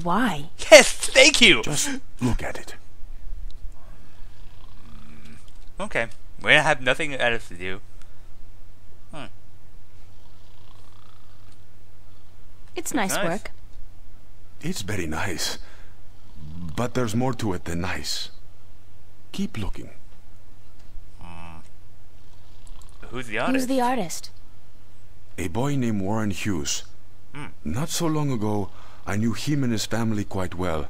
Why? Yes, thank you! Just look at it. Okay. We have nothing else to do. It's nice Nice. work. It's very nice. But there's more to it than nice. Keep looking. Who's the artist? Who's the artist? A boy named Warren Hughes. Not so long ago, I knew him and his family quite well.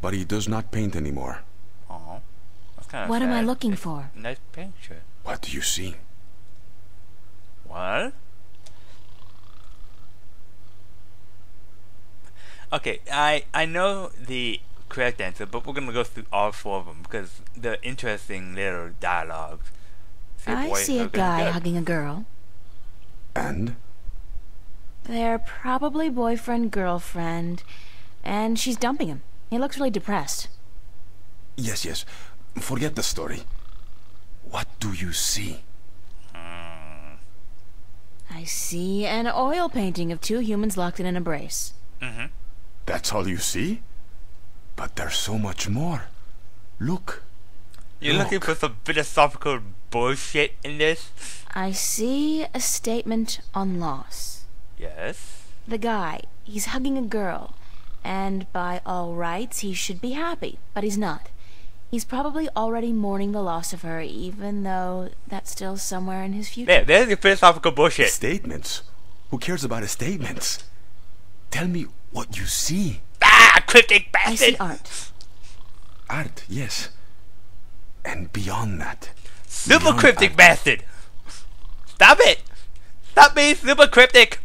But he does not paint anymore. Aw. That's kind of What am I sad. looking for? Nice picture. What do you see? What? Okay, I know the correct answer, but we're gonna go through all four of them because they're interesting little dialogues. I see a guy hugging a girl. And? They're probably boyfriend, girlfriend, and she's dumping him. He looks really depressed. Yes, yes. Forget the story. What do you see? I see an oil painting of two humans locked in an embrace. Mm-hmm. That's all you see? But there's so much more. Look. You're looking for some philosophical bullshit in this? I see a statement on loss. Yes. The guy, he's hugging a girl, and by all rights he should be happy, but he's not. He's probably already mourning the loss of her, even though that's still somewhere in his future. There's your philosophical bullshit. Statements? Who cares about his statements? Tell me what you see. Ah, cryptic bastard! I see art. Art, yes. And beyond that. Super beyond cryptic art, bastard! Stop it! Stop being super cryptic!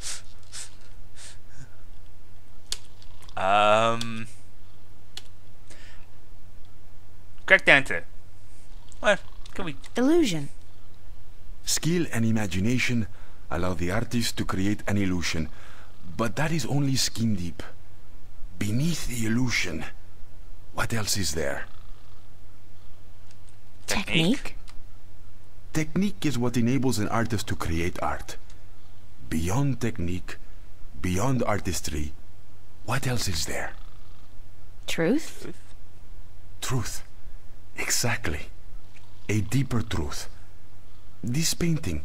Correct answer. What? Can we... Illusion. Skill and imagination allow the artist to create an illusion, but that is only skin deep. Beneath the illusion, what else is there? Technique. Technique is what enables an artist to create art. Beyond technique, beyond artistry, what else is there? Truth. Truth. Exactly. A deeper truth. This painting,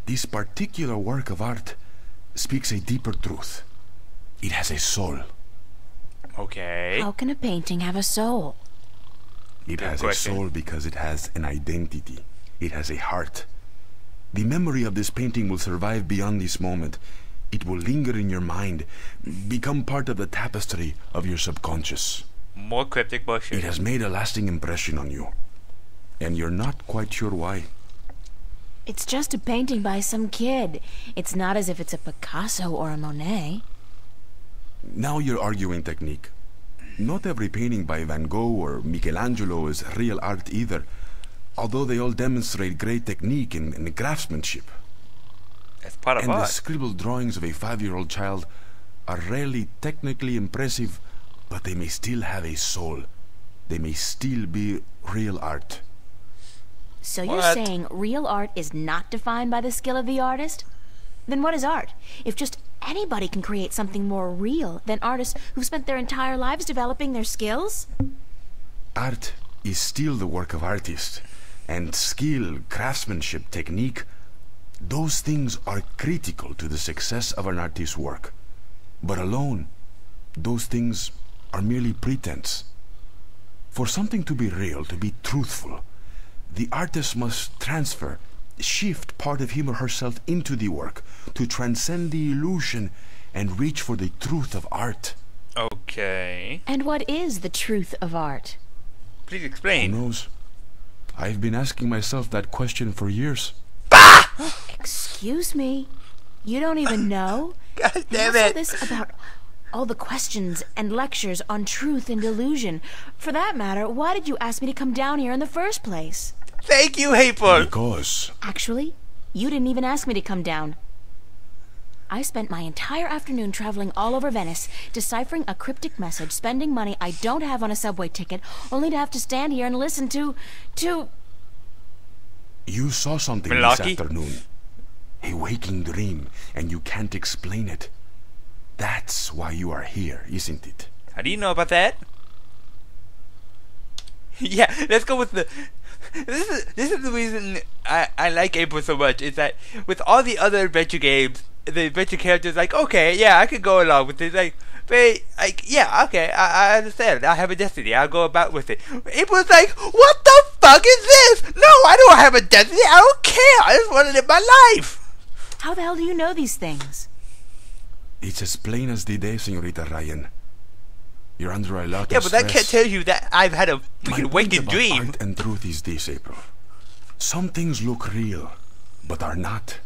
this particular work of art, speaks a deeper truth. It has a soul. Okay. How can a painting have a soul? It Good has question. a soul because it has an identity. It has a heart. The memory of this painting will survive beyond this moment. It will linger in your mind, become part of the tapestry of your subconscious. More cryptic bullshit. It has made a lasting impression on you. And you're not quite sure why. It's just a painting by some kid. It's not as if it's a Picasso or a Monet. Now you're arguing technique. Not every painting by Van Gogh or Michelangelo is real art either, although they all demonstrate great technique and craftsmanship. It's part of And the art. scribbled drawings of a 5-year-old child are rarely technically impressive, but they may still have a soul. They may still be real art. So you're What? saying real art is not defined by the skill of the artist? Then what is art? If just anybody can create something more real than artists who've spent their entire lives developing their skills? Art is still the work of artists, and skill, craftsmanship, technique, those things are critical to the success of an artist's work. But alone, those things are merely pretense. For something to be real, to be truthful, the artist must shift part of him or herself into the work to transcend the illusion and reach for the truth of art. Okay. And what is the truth of art? Please Who explain. knows? I've been asking myself that question for years. Excuse me? You don't even know? God And damn what's all it. this about all the questions and lectures on truth and illusion? For that matter, why did you ask me to come down here in the first place? Thank you, Hateful. Because Actually, you didn't even ask me to come down. I spent my entire afternoon traveling all over Venice, deciphering a cryptic message, spending money I don't have on a subway ticket, only to have to stand here and listen to... you saw something this Milwaukee? afternoon. A waking dream, and you can't explain it. That's why you are here, isn't it? How do you know about that? Yeah, let's go with the... This is the reason I like April so much, is that with all the other adventure games, the adventure characters like, okay, yeah, I could go along with this, like, very, like, yeah, okay, I understand, I have a destiny, I'll go about with it. April's like, what the fuck is this? No, I don't have a destiny, I don't care, I just want to live my life. How the hell do you know these things? It's as plain as the day, Senorita Ryan. You're under a lot Yeah, of but stress. that can't tell you that I've had a My freaking point waking about dream. art and truth is this, April. Some things look real, but are not.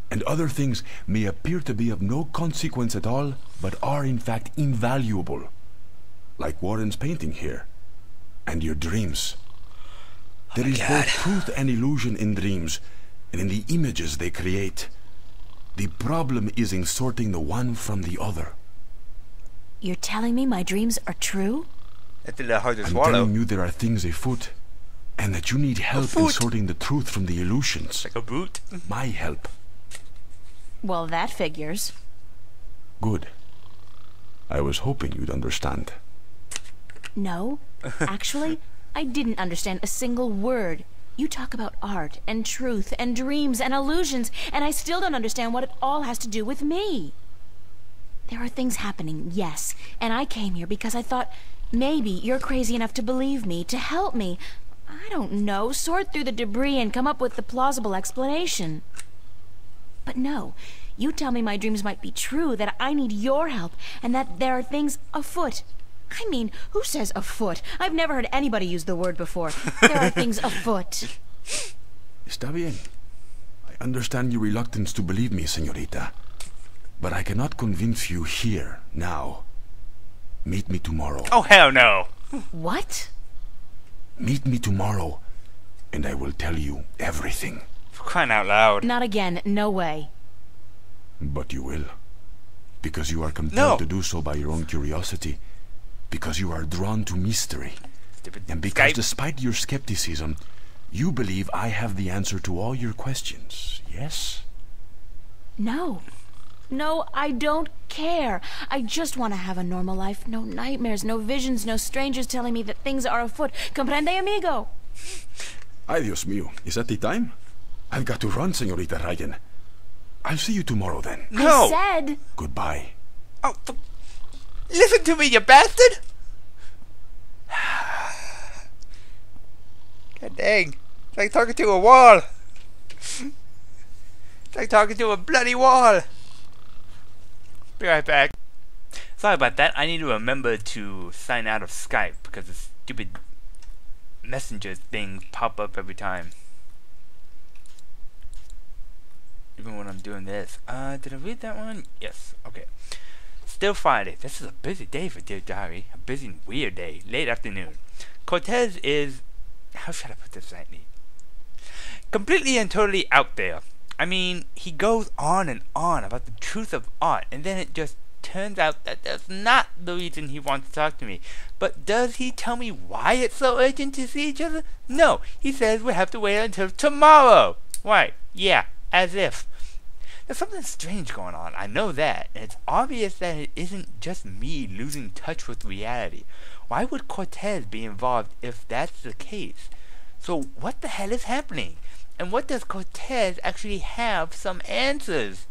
And other things may appear to be of no consequence at all, but are in fact invaluable. Like Warren's painting here. And your dreams. There is both truth and illusion in dreams, and in the images they create. The problem is in sorting the one from the other. You're telling me my dreams are true? That's a little hard to I'm swallow. telling you there are things afoot, and that you need help in Afoot? sorting the truth from the illusions. Like a boot. My help. Well, that figures. Good. I was hoping you'd understand. No, actually, I didn't understand a single word. You talk about art and truth and dreams and illusions, and I still don't understand what it all has to do with me. There are things happening, yes, and I came here because I thought maybe you're crazy enough to believe me, to help me. I don't know, sort through the debris and come up with the plausible explanation. But no, you tell me my dreams might be true, that I need your help, and that there are things afoot. I mean, who says afoot? I've never heard anybody use the word before. There are things afoot. Está bien. I understand your reluctance to believe me, señorita. But I cannot convince you here, now. Meet me tomorrow. Oh, hell no. What? Meet me tomorrow, and I will tell you everything. For crying out loud. Not again, no way. But you will. Because you are compelled to do so by your own curiosity. Because you are drawn to mystery. Stupid And because Skype. despite your skepticism, you believe I have the answer to all your questions, yes? No. No, I don't care. I just want to have a normal life. No nightmares, no visions, no strangers telling me that things are afoot. Comprende, amigo? Ay, Dios mío. Is that the time? I've got to run, Señorita Ryan. I'll see you tomorrow then. No. I said... Goodbye. Oh, listen to me, you bastard! God dang. It's like talking to a wall. It's like talking to a bloody wall. Be right back. Sorry about that. I need to remember to sign out of Skype because the stupid messenger things pop up every time. Even when I'm doing this. Did I read that one? Yes. Okay. Still Friday. This is a busy day for Dear Diary. A busy and weird day. Late afternoon. Cortez is... How should I put this rightly? Completely and totally out there. I mean, he goes on and on about the truth of art, and then it just turns out that that's not the reason he wants to talk to me. But does he tell me why it's so urgent to see each other? No, he says we have to wait until tomorrow. Right, yeah, as if. There's something strange going on, I know that, and it's obvious that it isn't just me losing touch with reality. Why would Cortez be involved if that's the case? So what the hell is happening? And what does Cortez actually have some answers?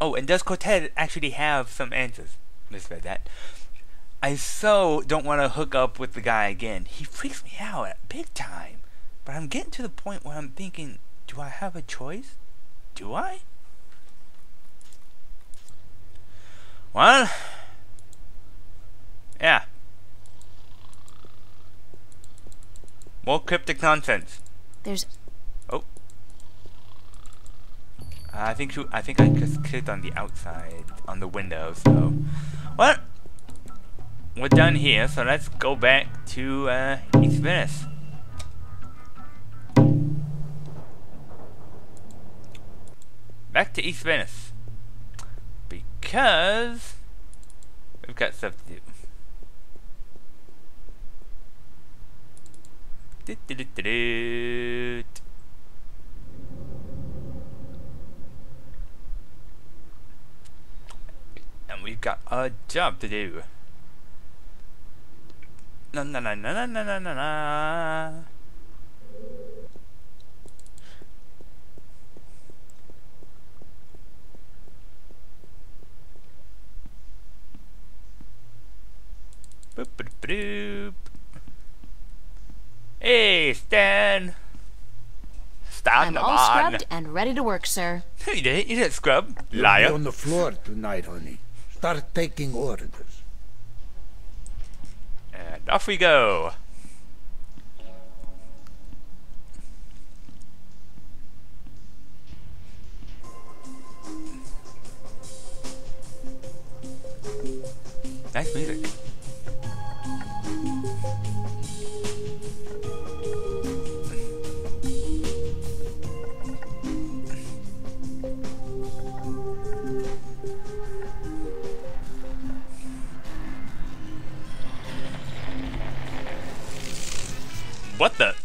Oh, and does Cortez actually have some answers? Misread that. I so don't want to hook up with the guy again. He freaks me out big time. But I'm getting to the point where I'm thinking, do I have a choice? Do I? Well, yeah. More cryptic nonsense. There's... Oh. I think I just clicked on the outside, on the window, so... Well, we're done here, so let's go back to East Venice. Back to East Venice. Because... we've got stuff to do. And we've got a job to do. Na na na na na na na na. Boop boop boop. Hey, Stan. Stan, I'm come all on. scrubbed and ready to work, sir. You didn't scrub, You'll liar. be on the floor tonight, honey. Start taking orders. And off we go. Nice music. What the?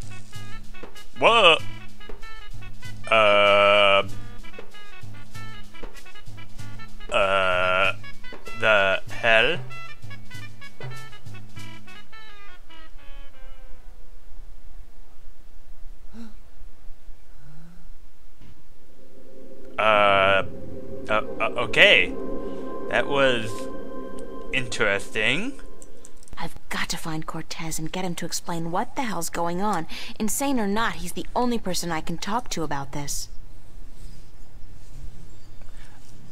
Whoa! The hell? Okay. That was interesting. I've got to find Cortez and get him to explain what the hell's going on. Insane or not, he's the only person I can talk to about this.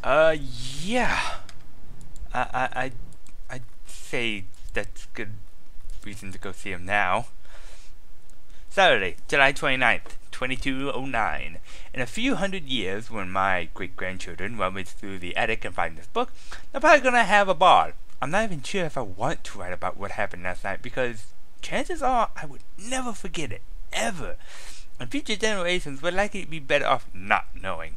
Yeah. I'd say that's good reason to go see him now. Saturday, July 29th, 2209. In a few hundred years, when my great-grandchildren rummage through the attic and find this book, they're probably gonna have a ball. I'm not even sure if I want to write about what happened last night, because chances are I would never forget it, ever. And future generations would likely be better off not knowing.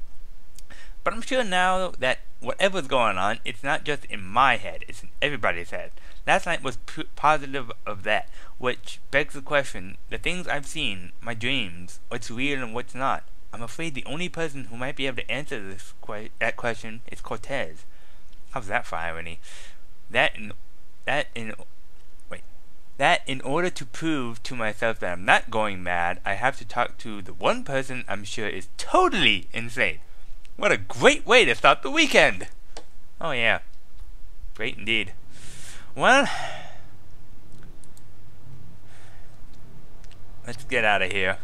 But I'm sure now that whatever's going on, it's not just in my head, it's in everybody's head. Last night was positive of that, which begs the question, the things I've seen, my dreams, what's real and what's not. I'm afraid the only person who might be able to answer that question is Cortez. How's that for irony? That in order to prove to myself that I'm not going mad, I have to talk to the one person I'm sure is totally insane. What a great way to start the weekend! Oh yeah, great indeed. Well, let's get out of here.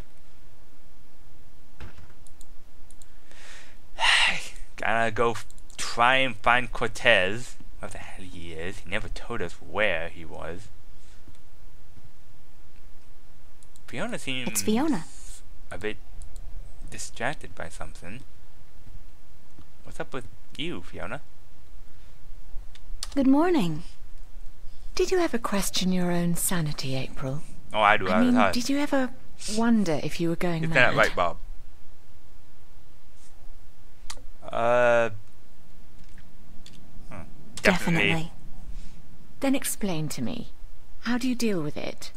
Gotta go try and find Cortez. What the hell he is. He never told us where he was. Fiona seems... It's Fiona. a bit distracted by something. What's up with you, Fiona? Good morning. Did you ever question your own sanity, April? Oh, I do all the time. Did you ever wonder if you were going Isn't mad? that right, Bob? Definitely. Then explain to me. How do you deal with it?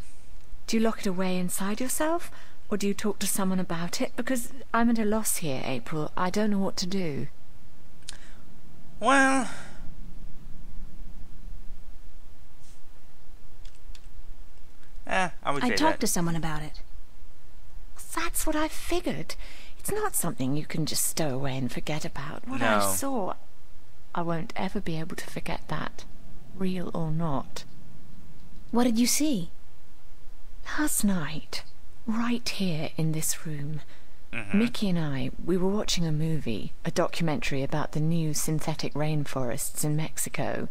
Do you lock it away inside yourself? Or do you talk to someone about it? Because I'm at a loss here, April. I don't know what to do. Well... I would say I talked that. to someone about it. That's what I figured. It's not something you can just stow away and forget about. What I No. saw, I won't ever be able to forget that, real or not. What did you see? Last night, right here in this room, Mickey and I, we were watching a movie, a documentary about the new synthetic rainforests in Mexico.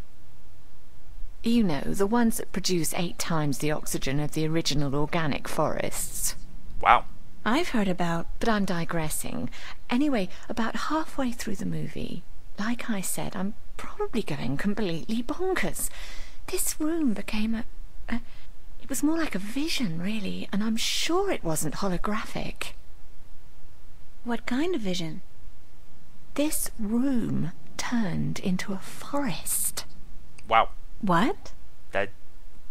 You know, the ones that produce 8 times the oxygen of the original organic forests. Wow. I've heard about... But I'm digressing. Anyway, about halfway through the movie, like I said, I'm probably going completely bonkers. This room became it was more like a vision, really, and I'm sure it wasn't holographic. What kind of vision? This room turned into a forest. Wow. What? That...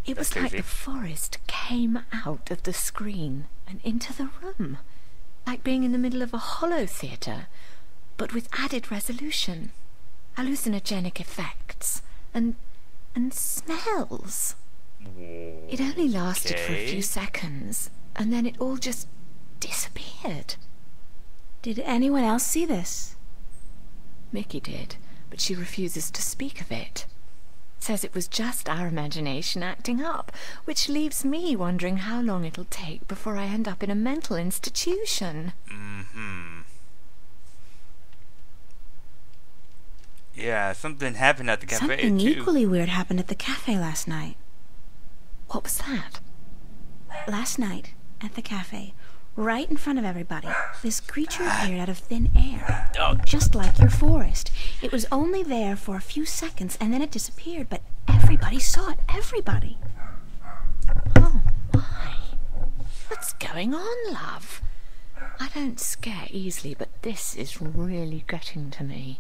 It was That's like crazy. the forest came out of the screen and into the room. Like being in the middle of a holo theatre, but with added resolution. hallucinogenic effects, and smells. It only lasted for a few seconds, and then it all just disappeared. Did anyone else see this? Mickey did, but she refuses to speak of it. Says it was just our imagination acting up, which leaves me wondering how long it'll take before I end up in a mental institution. Yeah, something happened at the cafe Something too. equally weird happened at the cafe last night. What was that? Last night, at the cafe, right in front of everybody, this creature appeared out of thin air. Just like your forest. It was only there for a few seconds and then it disappeared, but everybody saw it. Everybody. Oh my. What's going on, love? I don't scare easily, but this is really getting to me.